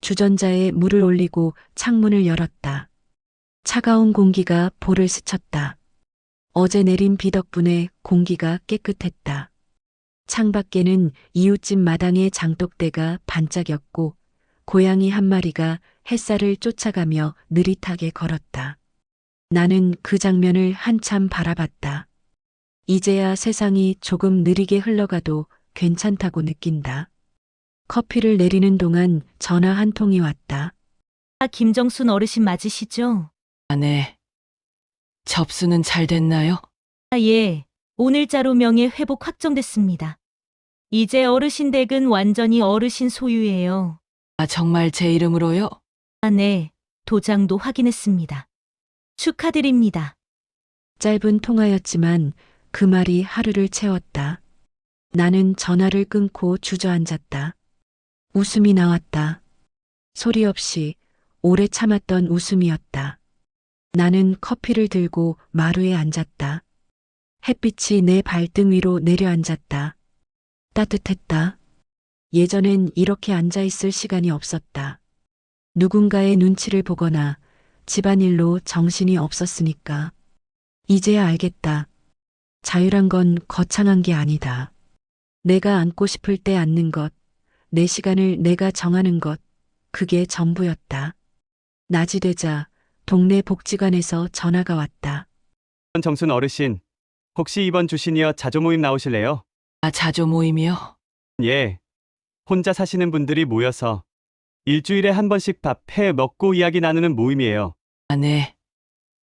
주전자에 물을 올리고 창문을 열었다. 차가운 공기가 볼을 스쳤다. 어제 내린 비 덕분에 공기가 깨끗했다. 창밖에는 이웃집 마당의 장독대가 반짝였고 고양이 한 마리가 햇살을 쫓아가며 느릿하게 걸었다. 나는 그 장면을 한참 바라봤다. 이제야 세상이 조금 느리게 흘러가도 괜찮다고 느낀다. 커피를 내리는 동안 전화 한 통이 왔다. 김정순 어르신 맞으시죠? 네. 접수는 잘 됐나요? 예. 오늘자로 명예 회복 확정됐습니다. 이제 어르신 댁은 완전히 어르신 소유예요. 정말 제 이름으로요? 네. 도장도 확인했습니다. 축하드립니다. 짧은 통화였지만 그 말이 하루를 채웠다. 나는 전화를 끊고 주저앉았다. 웃음이 나왔다. 소리 없이 오래 참았던 웃음이었다. 나는 커피를 들고 마루에 앉았다. 햇빛이 내 발등 위로 내려앉았다. 따뜻했다. 예전엔 이렇게 앉아있을 시간이 없었다. 누군가의 눈치를 보거나 집안일로 정신이 없었으니까. 이제야 알겠다. 자유란 건 거창한 게 아니다. 내가 앉고 싶을 때 앉는 것, 내 시간을 내가 정하는 것, 그게 전부였다. 낮이 되자 동네 복지관에서 전화가 왔다. 정순 어르신, 혹시 이번 주 시니어 자조 모임 나오실래요? 자조 모임이요? 예. 혼자 사시는 분들이 모여서 일주일에 한 번씩 밥 해 먹고 이야기 나누는 모임이에요. 네.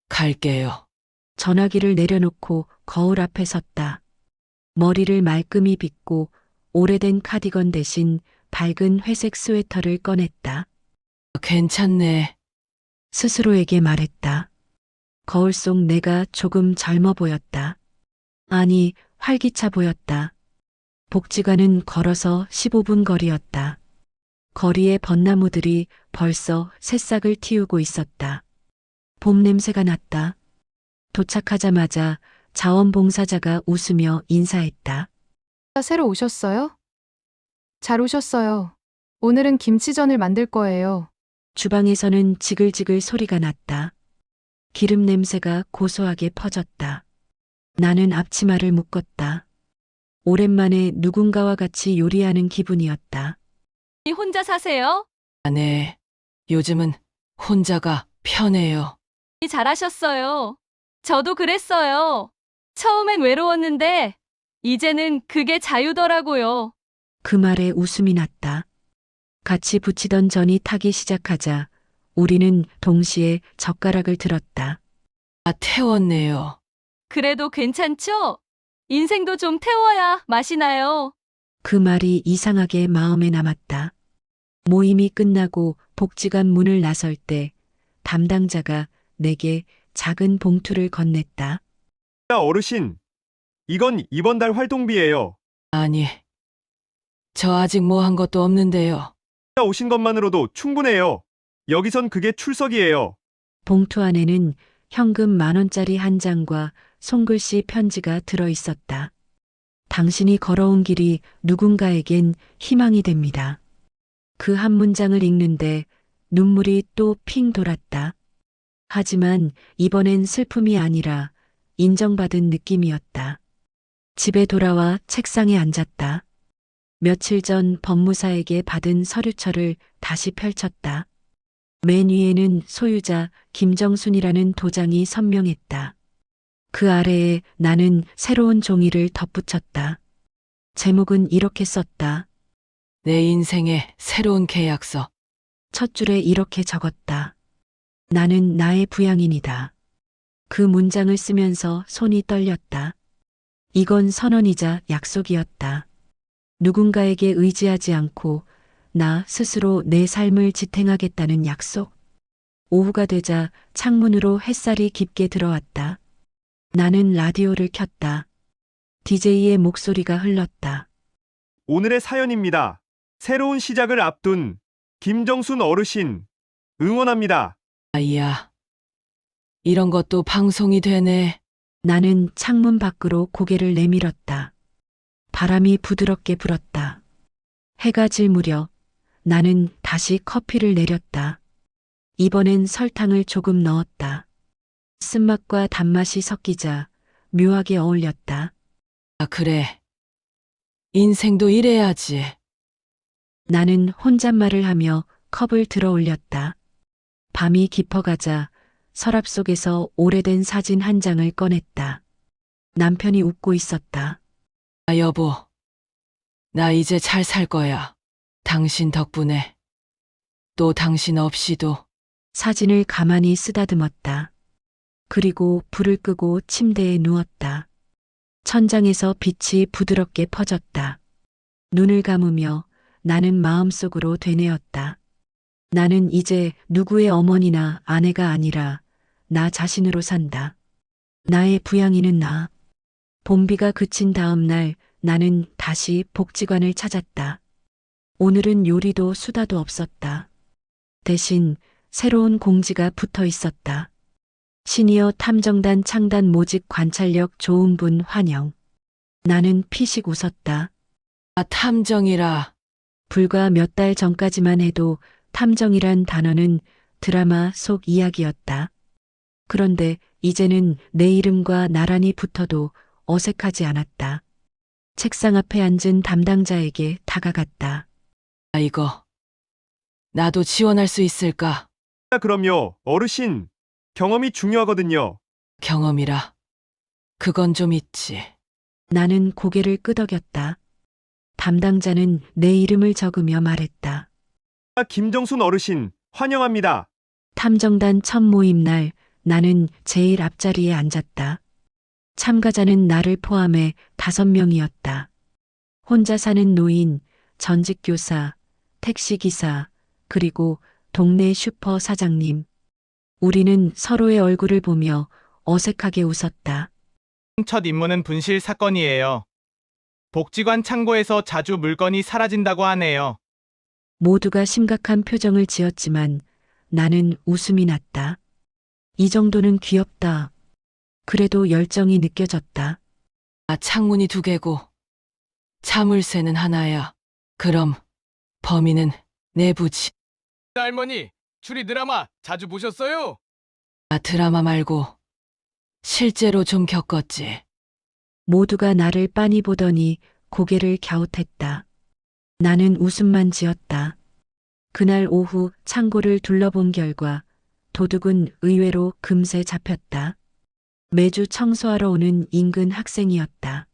갈게요. 전화기를 내려놓고 거울 앞에 섰다. 머리를 말끔히 빗고 오래된 카디건 대신 밝은 회색 스웨터를 꺼냈다. 괜찮네. 스스로에게 말했다. 거울 속 내가 조금 젊어 보였다. 아니, 활기차 보였다. 복지관은 걸어서 15분 거리였다. 거리에 벚나무들이 벌써 새싹을 틔우고 있었다. 봄 냄새가 났다. 도착하자마자 자원봉사자가 웃으며 인사했다. 새로 오셨어요? 잘 오셨어요. 오늘은 김치전을 만들 거예요. 주방에서는 지글지글 소리가 났다. 기름 냄새가 고소하게 퍼졌다. 나는 앞치마를 묶었다. 오랜만에 누군가와 같이 요리하는 기분이었다. 혼자 사세요? 네. 요즘은 혼자가 편해요. 잘하셨어요. 저도 그랬어요. 처음엔 외로웠는데 이제는 그게 자유더라고요. 그 말에 웃음이 났다. 같이 부치던 전이 타기 시작하자 우리는 동시에 젓가락을 들었다. 태웠네요. 그래도 괜찮죠? 인생도 좀 태워야 맛이 나요. 그 말이 이상하게 마음에 남았다. 모임이 끝나고 복지관 문을 나설 때 담당자가 내게 작은 봉투를 건넸다. 어르신, 이건 이번 달 활동비예요. 아니, 저 아직 뭐 한 것도 없는데요. 오신 것만으로도 충분해요. 여기선 그게 출석이에요. 봉투 안에는 현금 10,000원짜리 한 장과 손글씨 편지가 들어 있었다. 당신이 걸어온 길이 누군가에겐 희망이 됩니다. 그 한 문장을 읽는데 눈물이 또 핑 돌았다. 하지만 이번엔 슬픔이 아니라 인정받은 느낌이었다. 집에 돌아와 책상에 앉았다. 며칠 전 법무사에게 받은 서류철을 다시 펼쳤다. 맨 위에는 소유자 김정순이라는 도장이 선명했다. 그 아래에 나는 새로운 종이를 덧붙였다. 제목은 이렇게 썼다. 내 인생의 새로운 계약서. 첫 줄에 이렇게 적었다. 나는 나의 부양인이다. 그 문장을 쓰면서 손이 떨렸다. 이건 선언이자 약속이었다. 누군가에게 의지하지 않고 나 스스로 내 삶을 지탱하겠다는 약속. 오후가 되자 창문으로 햇살이 깊게 들어왔다. 나는 라디오를 켰다. DJ의 목소리가 흘렀다. 오늘의 사연입니다. 새로운 시작을 앞둔 김정순 어르신, 응원합니다. 아이야. 이런 것도 방송이 되네. 나는 창문 밖으로 고개를 내밀었다. 바람이 부드럽게 불었다. 해가 질 무렵 나는 다시 커피를 내렸다. 이번엔 설탕을 조금 넣었다. 쓴맛과 단맛이 섞이자 묘하게 어울렸다. 아, 그래. 인생도 이래야지. 나는 혼잣말을 하며 컵을 들어 올렸다. 밤이 깊어가자 서랍 속에서 오래된 사진 한 장을 꺼냈다. 남편이 웃고 있었다. 아, 여보. 나 이제 잘 살 거야. 당신 덕분에. 또 당신 없이도. 사진을 가만히 쓰다듬었다. 그리고 불을 끄고 침대에 누웠다. 천장에서 빛이 부드럽게 퍼졌다. 눈을 감으며 나는 마음속으로 되뇌었다. 나는 이제 누구의 어머니나 아내가 아니라 나 자신으로 산다. 나의 부양이는 나. 봄비가 그친 다음 날 나는 다시 복지관을 찾았다. 오늘은 요리도 수다도 없었다. 대신 새로운 공지가 붙어 있었다. 시니어 탐정단 창단 모집 관찰력 좋은 분 환영. 나는 피식 웃었다. 아, 탐정이라. 불과 몇 달 전까지만 해도 탐정이란 단어는 드라마 속 이야기였다. 그런데 이제는 내 이름과 나란히 붙어도 어색하지 않았다. 책상 앞에 앉은 담당자에게 다가갔다. 아, 이거. 나도 지원할 수 있을까? 그럼요, 어르신. 경험이 중요하거든요. 경험이라. 그건 좀 있지. 나는 고개를 끄덕였다. 담당자는 내 이름을 적으며 말했다. 김정순 어르신, 환영합니다. 탐정단 첫 모임 날 나는 제일 앞자리에 앉았다. 참가자는 나를 포함해 5명이었다. 혼자 사는 노인, 전직 교사, 택시기사, 그리고 동네 슈퍼 사장님. 우리는 서로의 얼굴을 보며 어색하게 웃었다. 첫 임무는 분실 사건이에요. 복지관 창고에서 자주 물건이 사라진다고 하네요. 모두가 심각한 표정을 지었지만 나는 웃음이 났다. 이 정도는 귀엽다. 그래도 열정이 느껴졌다. 창문이 2개고 자물쇠는 하나야. 그럼 범인은 내부지. 할머니, 추리 드라마 자주 보셨어요? 드라마 말고 실제로 좀 겪었지. 모두가 나를 빤히 보더니 고개를 갸웃했다. 나는 웃음만 지었다. 그날 오후 창고를 둘러본 결과 도둑은 의외로 금세 잡혔다. 매주 청소하러 오는 인근 학생이었다.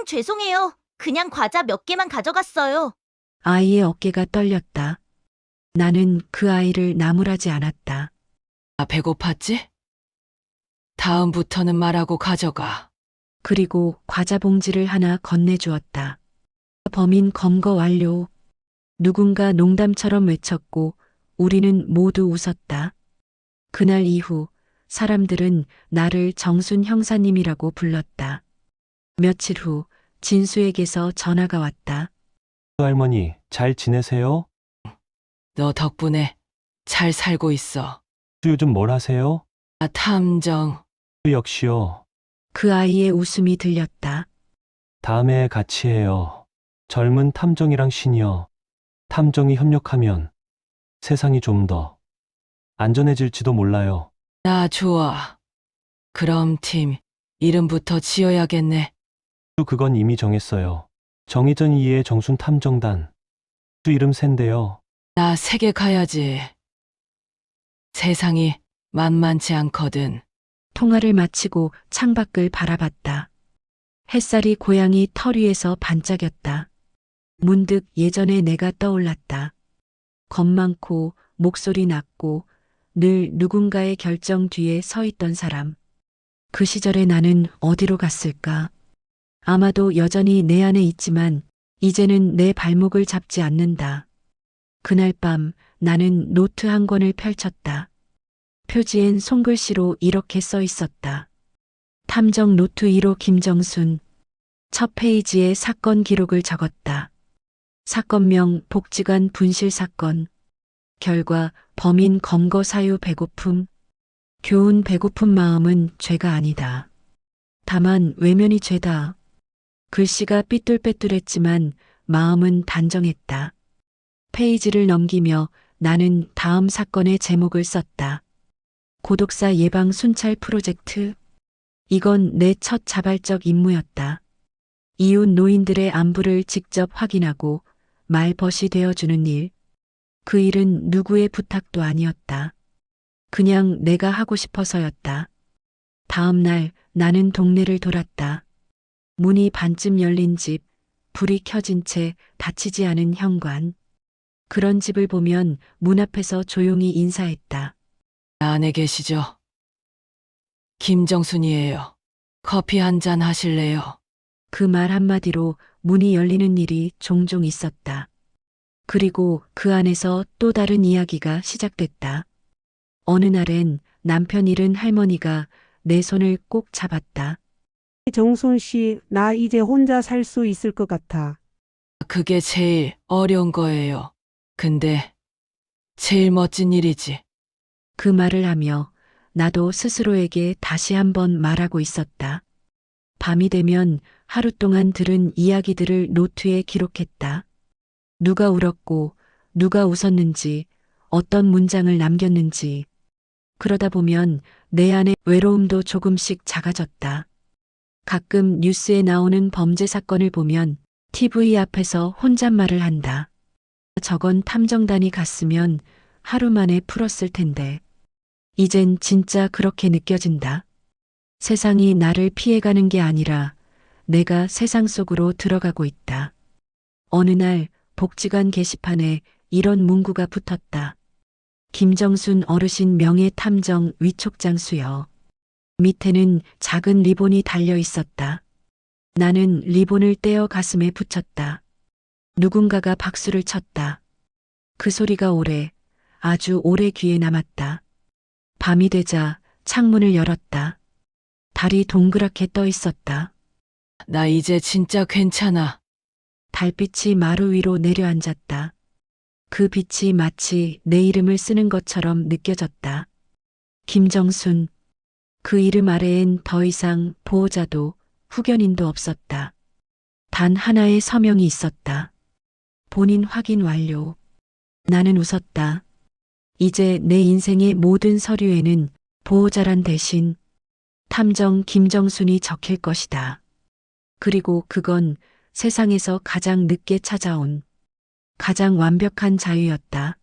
죄송해요. 그냥 과자 몇 개만 가져갔어요. 아이의 어깨가 떨렸다. 나는 그 아이를 나무라지 않았다. 배고팠지? 다음부터는 말하고 가져가. 그리고 과자 봉지를 하나 건네주었다. 범인 검거 완료. 누군가 농담처럼 외쳤고 우리는 모두 웃었다. 그날 이후 사람들은 나를 정순 형사님이라고 불렀다. 며칠 후 진수에게서 전화가 왔다. 할머니, 잘 지내세요? 너 덕분에 잘 살고 있어. 요즘 뭘 하세요? 탐정. 역시요. 그 아이의 웃음이 들렸다. 다음에 같이 해요. 젊은 탐정이랑 시니어 탐정이 협력하면 세상이 좀 더 안전해질지도 몰라요. 나 좋아. 그럼 팀 이름부터 지어야겠네. 그건 이미 정했어요. 정의전 2의 정순 탐정단. 이름 센데요. 나 세계 가야지. 세상이 만만치 않거든. 통화를 마치고 창밖을 바라봤다. 햇살이 고양이 털 위에서 반짝였다. 문득 예전의 내가 떠올랐다. 겁 많고 목소리 낮고 늘 누군가의 결정 뒤에 서 있던 사람. 그 시절의 나는 어디로 갔을까? 아마도 여전히 내 안에 있지만 이제는 내 발목을 잡지 않는다. 그날 밤 나는 노트 한 권을 펼쳤다. 표지엔 손글씨로 이렇게 써 있었다. 탐정 노트 1호 김정순. 첫 페이지에 사건 기록을 적었다. 사건명 복지관 분실 사건. 결과 범인 검거 사유 배고픔. 교훈 배고픈 마음은 죄가 아니다. 다만 외면이 죄다. 글씨가 삐뚤빼뚤했지만 마음은 단정했다. 페이지를 넘기며 나는 다음 사건의 제목을 썼다. 고독사 예방 순찰 프로젝트. 이건 내 첫 자발적 임무였다. 이웃 노인들의 안부를 직접 확인하고 말벗이 되어주는 일. 그 일은 누구의 부탁도 아니었다. 그냥 내가 하고 싶어서였다. 다음 날 나는 동네를 돌았다. 문이 반쯤 열린 집, 불이 켜진 채 닫히지 않은 현관. 그런 집을 보면 문 앞에서 조용히 인사했다. 안에 계시죠? 김정순이에요. 커피 한 잔 하실래요? 그 말 한마디로 문이 열리는 일이 종종 있었다. 그리고 그 안에서 또 다른 이야기가 시작됐다. 어느 날엔 남편 잃은 할머니가 내 손을 꼭 잡았다. 정순 씨, 나 이제 혼자 살 수 있을 것 같아. 그게 제일 어려운 거예요. 근데 제일 멋진 일이지. 그 말을 하며 나도 스스로에게 다시 한번 말하고 있었다. 밤이 되면 하루 동안 들은 이야기들을 노트에 기록했다. 누가 울었고, 누가 웃었는지, 어떤 문장을 남겼는지. 그러다 보면 내 안의 외로움도 조금씩 작아졌다. 가끔 뉴스에 나오는 범죄 사건을 보면 TV 앞에서 혼잣말을 한다. 저건 탐정단이 갔으면 하루 만에 풀었을 텐데. 이젠 진짜 그렇게 느껴진다. 세상이 나를 피해가는 게 아니라 내가 세상 속으로 들어가고 있다. 어느 날 복지관 게시판에 이런 문구가 붙었다. 김정순 어르신 명예 탐정 위촉장 수여. 밑에는 작은 리본이 달려 있었다. 나는 리본을 떼어 가슴에 붙였다. 누군가가 박수를 쳤다. 그 소리가 아주 오래 귀에 남았다. 밤이 되자 창문을 열었다. 달이 동그랗게 떠 있었다. 나 이제 진짜 괜찮아. 달빛이 마루 위로 내려앉았다. 그 빛이 마치 내 이름을 쓰는 것처럼 느껴졌다. 김정순. 그 이름 아래엔 더 이상 보호자도 후견인도 없었다. 단 하나의 서명이 있었다. 본인 확인 완료. 나는 웃었다. 이제 내 인생의 모든 서류에는 보호자란 대신 탐정 김정순이 적힐 것이다. 그리고 그건 세상에서 가장 늦게 찾아온 가장 완벽한 자유였다.